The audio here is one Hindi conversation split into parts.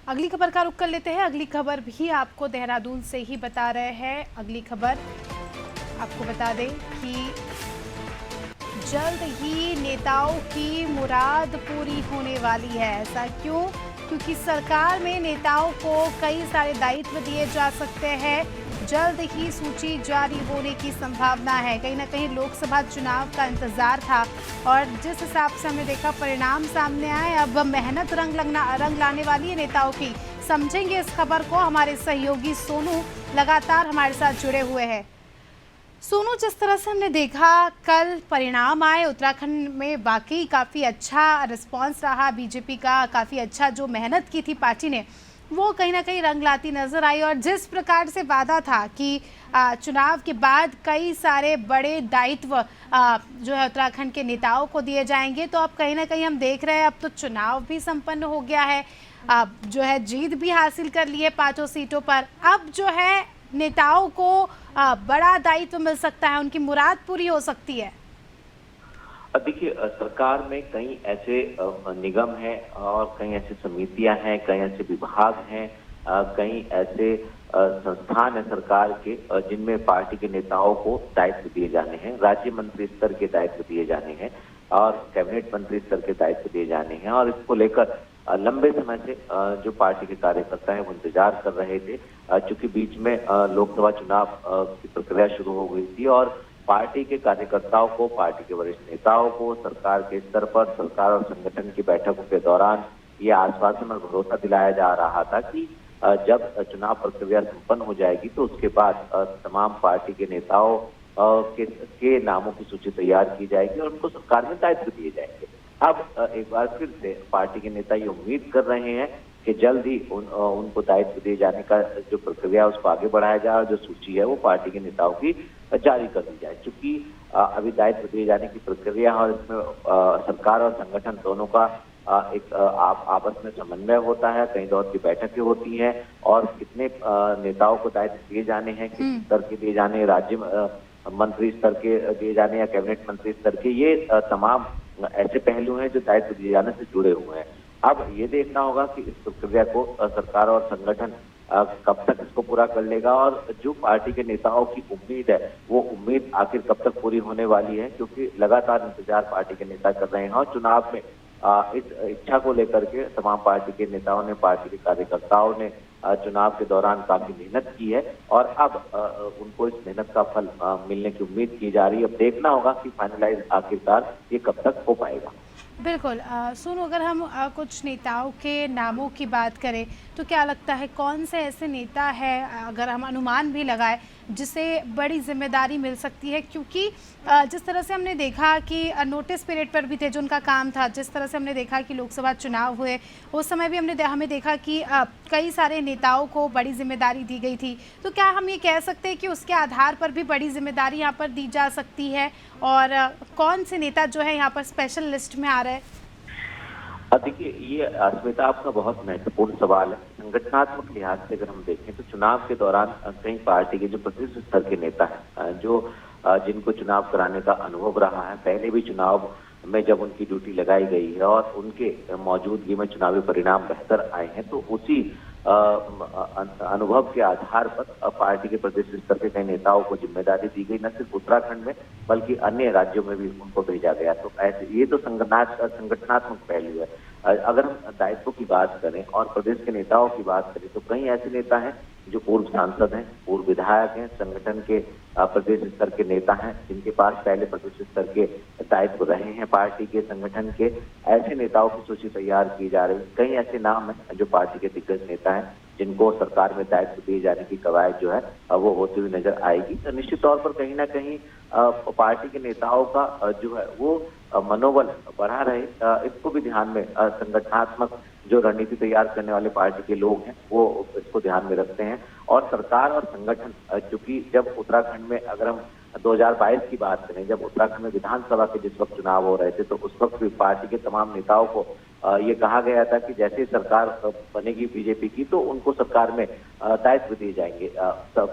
अगली खबर का रुख कर लेते हैं। अगली खबर भी आपको देहरादून से ही बता रहे हैं। अगली खबर आपको बता दें कि जल्द ही नेताओं की मुराद पूरी होने वाली है। ऐसा क्यों? क्योंकि सरकार में नेताओं को कई सारे दायित्व दिए जा सकते हैं। जल्द ही सूची जारी होने की संभावना है। कहीं ना कहीं लोकसभा चुनाव का इंतजार था और जिस हिसाब से हमने देखा परिणाम सामने आए, अब मेहनत रंग लाने वाली है नेताओं की। समझेंगे इस खबर को। हमारे सहयोगी सोनू लगातार हमारे साथ जुड़े हुए हैं। सोनू, जिस तरह से हमने देखा कल परिणाम आए उत्तराखंड में, वाकई काफ़ी अच्छा रिस्पांस रहा बीजेपी का। काफ़ी अच्छा जो मेहनत की थी पार्टी ने, वो कहीं ना कहीं रंग लाती नजर आई। और जिस प्रकार से वादा था कि चुनाव के बाद कई सारे बड़े दायित्व जो है उत्तराखंड के नेताओं को दिए जाएंगे, तो अब कहीं ना कहीं हम देख रहे हैं अब तो चुनाव भी संपन्न हो गया है। जो है जीत भी हासिल कर ली है 5 सीटों पर। अब जो है नेताओं को बड़ा दायित्व मिल सकता है, उनकी मुराद पूरी हो सकती है। देखिए, सरकार में कई ऐसे निगम हैं और कई ऐसी समितियां हैं, कई ऐसे विभाग हैं, कई ऐसे संस्थान हैं सरकार के जिनमें पार्टी के नेताओं को दायित्व दिए जाने हैं। राज्य मंत्री स्तर के दायित्व दिए जाने हैं और कैबिनेट मंत्री स्तर के दायित्व दिए जाने हैं। और इसको लेकर लंबे समय से जो पार्टी के कार्यकर्ता हैं वो इंतजार कर रहे थे, चूंकि बीच में लोकसभा चुनाव की प्रक्रिया शुरू हो गई थी और पार्टी के कार्यकर्ताओं को, पार्टी के वरिष्ठ नेताओं को सरकार के स्तर पर, सरकार और संगठन की बैठकों के दौरान ये आश्वासन और भरोसा दिलाया जा रहा था कि जब चुनाव प्रक्रिया संपन्न हो जाएगी तो उसके बाद तमाम पार्टी के नेताओं के नामों की सूची तैयार की जाएगी और उनको सरकार में दायित्व दिए जाएंगे। अब एक बार फिर से पार्टी के नेता ये उम्मीद कर रहे हैं कि जल्द ही उनको दायित्व दिए जाने का जो प्रक्रिया उसको आगे बढ़ाया जाए और जो सूची है वो पार्टी के नेताओं की जारी कर दी जाए। चूंकि अभी दायित्व दिए जाने की प्रक्रिया और इसमें सरकार और संगठन दोनों का एक आपस में समन्वय होता है, कई दौर की बैठकें होती हैं और कितने नेताओं को दायित्व दिए जाने हैं, किस स्तर के दिए जाने, राज्य मंत्री स्तर के दिए जाने या कैबिनेट मंत्री स्तर के, ये तमाम ऐसे पहलू हैं जो दायित्व दिए जाने से जुड़े हुए हैं। अब ये देखना होगा कि इस प्रक्रिया को सरकार और संगठन कब तक इसको पूरा कर लेगा और जो पार्टी के नेताओं की उम्मीद है वो उम्मीद आखिर कब तक पूरी होने वाली है, क्योंकि लगातार इंतजार पार्टी के नेता कर रहे हैं और चुनाव में इस इच्छा को लेकर के तमाम पार्टी के नेताओं ने, पार्टी के कार्यकर्ताओं ने चुनाव के दौरान काफी मेहनत की है और अब उनको इस मेहनत का फल मिलने की उम्मीद की जा रही है। अब देखना होगा कि फाइनलाइज आखिरकार ये कब तक हो पाएगा। बिल्कुल। सुनो, अगर हम कुछ नेताओं के नामों की बात करें तो क्या लगता है कौन से ऐसे नेता है, अगर हम अनुमान भी लगाएं, जिसे बड़ी जिम्मेदारी मिल सकती है? क्योंकि जिस तरह से हमने देखा कि नोटिस पीरियड पर भी थे जो उनका काम था, जिस तरह से हमने देखा कि लोकसभा चुनाव हुए उस समय भी हमें देखा कि कई सारे नेताओं को बड़ी जिम्मेदारी दी गई थी। तो क्या हम ये कह सकते हैं कि उसके आधार पर भी बड़ी जिम्मेदारी यहाँ पर दी जा सकती है? और कौन से नेता जो है यहाँ पर स्पेशल लिस्ट में आ रहे हैं? देखिए, ये अस्मिता आपका बहुत महत्वपूर्ण सवाल है। संगठनात्मक लिहाज से अगर हम देखें तो चुनाव के दौरान कई पार्टी के जो प्रतिष्ठित स्तर के नेता हैं, जो जिनको चुनाव कराने का अनुभव रहा है, पहले भी चुनाव में जब उनकी ड्यूटी लगाई गई है और उनके मौजूदगी में चुनावी परिणाम बेहतर आए हैं, तो उसी अनुभव के आधार पर पार्टी के प्रदेश स्तर के कई नेताओं को जिम्मेदारी दी गई, न सिर्फ उत्तराखंड में बल्कि अन्य राज्यों में भी उनको भेजा गया। तो ऐसे ये तो संगठनात्मक पहलू है। अगर हम दायित्व की बात करें और प्रदेश के नेताओं की बात करें तो कई ऐसे नेता हैं जो पूर्व सांसद हैं, पूर्व विधायक हैं, संगठन के प्रदेश स्तर के नेता हैं, जिनके पास पहले प्रदेश स्तर के दायित्व रहे हैं पार्टी के, संगठन के। ऐसे नेताओं की सूची तैयार की जा रही है। कई ऐसे नाम हैं जो पार्टी के दिग्गज नेता हैं जिनको सरकार में दायित्व दिए जाने की कवायद जो है वो होती हुई नजर आएगी। तो निश्चित तौर पर कहीं ना कहीं पार्टी के नेताओं का जो है वो मनोबल बढ़ा रहे, इसको भी ध्यान में संगठनात्मक जो रणनीति तैयार करने वाले पार्टी के लोग हैं वो इसको ध्यान में रखते हैं। और सरकार और संगठन, चूंकि जब उत्तराखंड में अगर हम 2022 की बात करें, जब उत्तराखंड में विधानसभा के जिस वक्त चुनाव हो रहे थे, तो उस वक्त भी पार्टी के तमाम नेताओं को ये कहा गया था कि जैसे सरकार बनेगी बीजेपी की तो उनको सरकार में दायित्व दिए जाएंगे।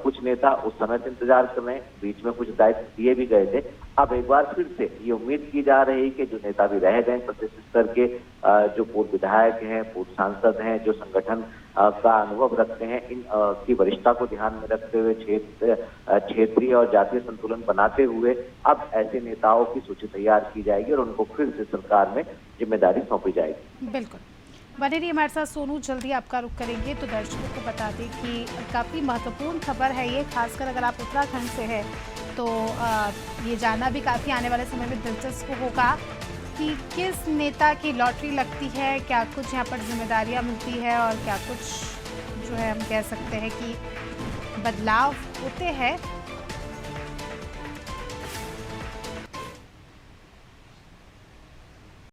कुछ नेता उस समय से इंतजार कर रहे हैं, बीच में कुछ दायित्व दिए भी गए थे। अब एक बार फिर से ये उम्मीद की जा रही है कि जो नेता भी रह गए प्रदेश स्तर के, जो पूर्व विधायक हैं, पूर्व सांसद हैं, जो संगठन का अनुभव रखते हैं, इन की वरिष्ठता को ध्यान में रखते हुए क्षेत्रीय और जातीय संतुलन बनाते हुए अब ऐसे नेताओं की सूची तैयार की जाएगी और उनको फिर से सरकार में जिम्मेदारी सौंपी जाएगी। बिल्कुल। बने रहिए हमारे साथ सोनू, जल्दी आपका रुख करेंगे। तो दर्शकों को बता दें कि काफ़ी महत्वपूर्ण खबर है ये, खासकर अगर आप उत्तराखंड से हैं तो ये जानना भी काफ़ी आने वाले समय में दिलचस्प होगा कि किस नेता की लॉटरी लगती है, क्या कुछ यहाँ पर जिम्मेदारियाँ मिलती है और क्या कुछ जो है हम कह सकते हैं कि बदलाव होते हैं।